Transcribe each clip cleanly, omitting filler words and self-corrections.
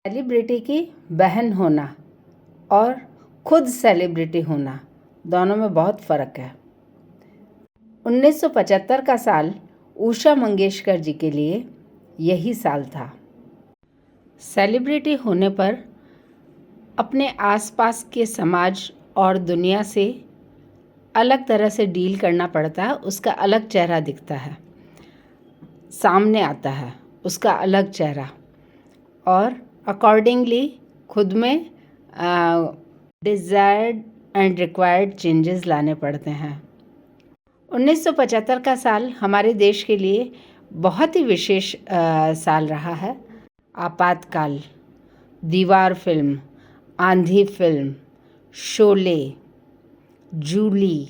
Celebrity की बहन होना और खुद सेलिब्रिटी होना दोनों में बहुत फ़र्क है। 1975 का साल उषा मंगेशकर जी के लिए यही साल था। सेलिब्रिटी होने पर अपने आसपास के समाज और दुनिया से अलग तरह से डील करना पड़ता है। उसका अलग चेहरा दिखता है, सामने आता है उसका अलग चेहरा, और अकॉर्डिंगली खुद में डिज़ायर्ड एंड रिक्वायर्ड चेंजेस लाने पड़ते हैं। 1975 का साल हमारे देश के लिए बहुत ही विशेष साल रहा है। आपातकाल, दीवार फिल्म, आंधी फिल्म, शोले, जूली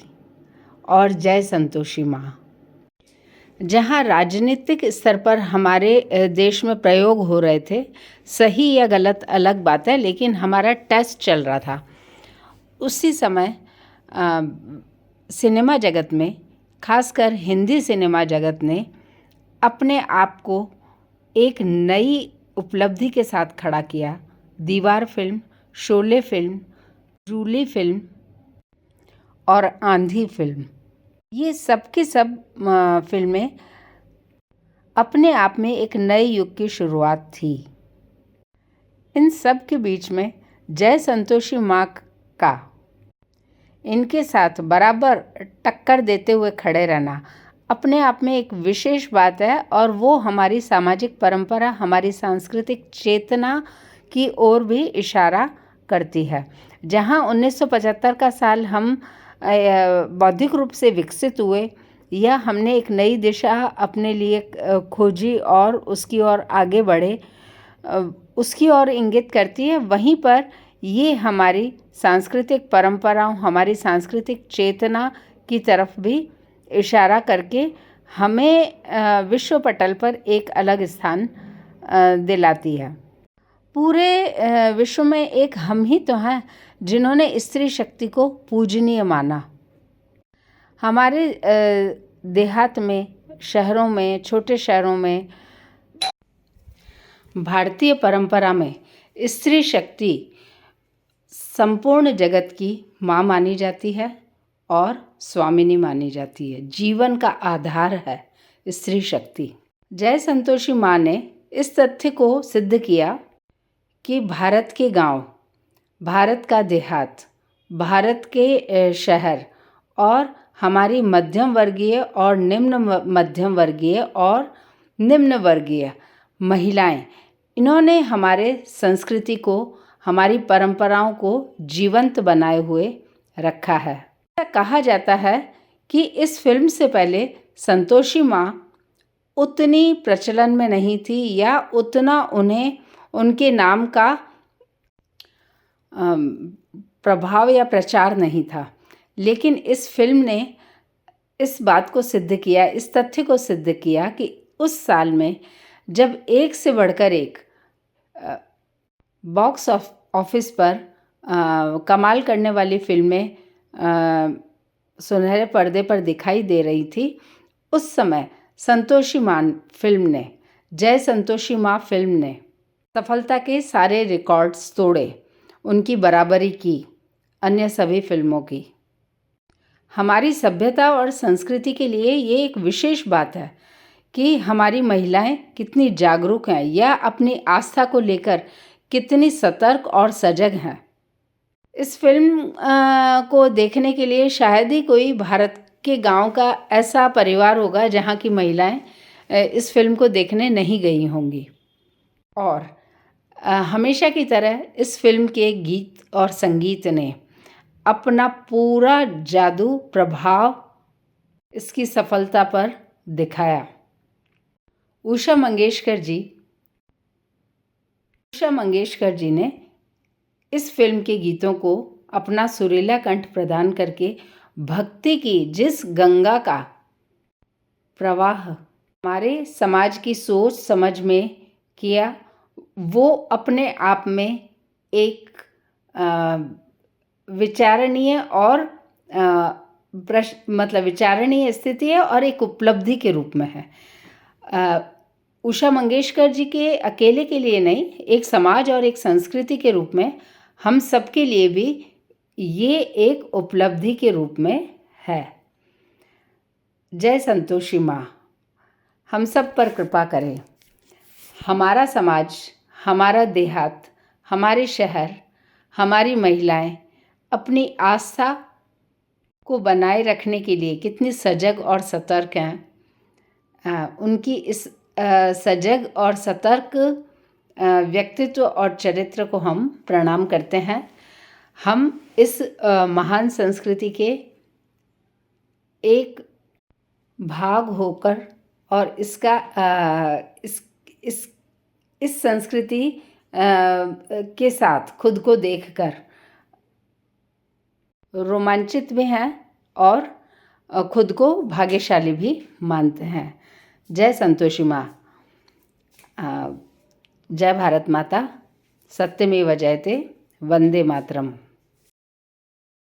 और जय संतोषी माँ, जहाँ राजनीतिक स्तर पर हमारे देश में प्रयोग हो रहे थे। सही या गलत अलग बात है, लेकिन हमारा टेस्ट चल रहा था। उसी समय सिनेमा जगत में, खासकर हिंदी सिनेमा जगत ने अपने आप को एक नई उपलब्धि के साथ खड़ा किया। Deewaar film, Sholay film, Julie film और आंधी फिल्म, ये सब की सब फिल्में अपने आप में एक नए युग की शुरुआत थी। इन सब के बीच में जय संतोषी माँ का इनके साथ बराबर टक्कर देते हुए खड़े रहना अपने आप में एक विशेष बात है, और वो हमारी सामाजिक परंपरा, हमारी सांस्कृतिक चेतना की ओर भी इशारा करती है। जहाँ 1975 का साल हम बौद्धिक रूप से विकसित हुए, या हमने एक नई दिशा अपने लिए खोजी और उसकी ओर आगे बढ़े, उसकी ओर इंगित करती है। वहीं पर ये हमारी सांस्कृतिक परंपराओं, हमारी सांस्कृतिक चेतना की तरफ भी इशारा करके हमें विश्व पटल पर एक अलग स्थान दिलाती है। पूरे विश्व में एक हम ही तो हैं जिन्होंने स्त्री शक्ति को पूजनीय माना। हमारे देहात में, शहरों में, छोटे शहरों में, भारतीय परंपरा में स्त्री शक्ति संपूर्ण जगत की माँ मानी जाती है और स्वामिनी मानी जाती है। जीवन का आधार है स्त्री शक्ति। जय संतोषी माँ ने इस तथ्य को सिद्ध किया कि भारत के गांव, भारत का देहात, भारत के शहर और हमारी मध्यम वर्गीय और निम्न मध्यम वर्गीय और निम्न वर्गीय महिलाएं, इन्होंने हमारे संस्कृति को, हमारी परंपराओं को जीवंत बनाए हुए रखा है। कहा जाता है कि इस फिल्म से पहले संतोषी माँ उतनी प्रचलन में नहीं थी, या उतना उन्हें उनके नाम का प्रभाव या प्रचार नहीं था। लेकिन इस फिल्म ने इस बात को सिद्ध किया, इस तथ्य को सिद्ध किया कि उस साल में जब एक से बढ़कर एक बॉक्स ऑफिस पर कमाल करने वाली फिल्में सुनहरे पर्दे पर दिखाई दे रही थी, उस समय संतोषी माँ फिल्म ने, जय संतोषी माँ फिल्म ने सफलता के सारे रिकॉर्ड्स तोड़े, उनकी बराबरी की अन्य सभी फिल्मों की। हमारी सभ्यता और संस्कृति के लिए ये एक विशेष बात है कि हमारी महिलाएं कितनी जागरूक हैं, या अपनी आस्था को लेकर कितनी सतर्क और सजग हैं। इस फिल्म को देखने के लिए शायद ही कोई भारत के गांव का ऐसा परिवार होगा जहां की महिलाएं इस फिल्म को देखने नहीं गई होंगी। और हमेशा की तरह इस फिल्म के गीत और संगीत ने अपना पूरा जादू प्रभाव इसकी सफलता पर दिखाया। उषा मंगेशकर जी ने इस फिल्म के गीतों को अपना सुरीला कंठ प्रदान करके भक्ति की जिस गंगा का प्रवाह हमारे समाज की सोच समझ में किया, वो अपने आप में एक विचारणीय और विचारणीय स्थिति है और एक उपलब्धि के रूप में है। उषा मंगेशकर जी के अकेले के लिए नहीं, एक समाज और एक संस्कृति के रूप में हम सबके लिए भी ये एक उपलब्धि के रूप में है। जय संतोषी माँ हम सब पर कृपा करें। हमारा समाज, हमारा देहात, हमारे शहर, हमारी महिलाएं अपनी आस्था को बनाए रखने के लिए कितनी सजग और सतर्क हैं। उनकी इस सजग और सतर्क व्यक्तित्व और चरित्र को हम प्रणाम करते हैं। हम इस महान संस्कृति के एक भाग होकर और इसका इस संस्कृति के साथ खुद को देखकर रोमांचित भी हैं और खुद को भाग्यशाली भी मानते हैं। जय संतोषी माँ। जय भारत माता। सत्यमेव जयते। वंदे मातरम।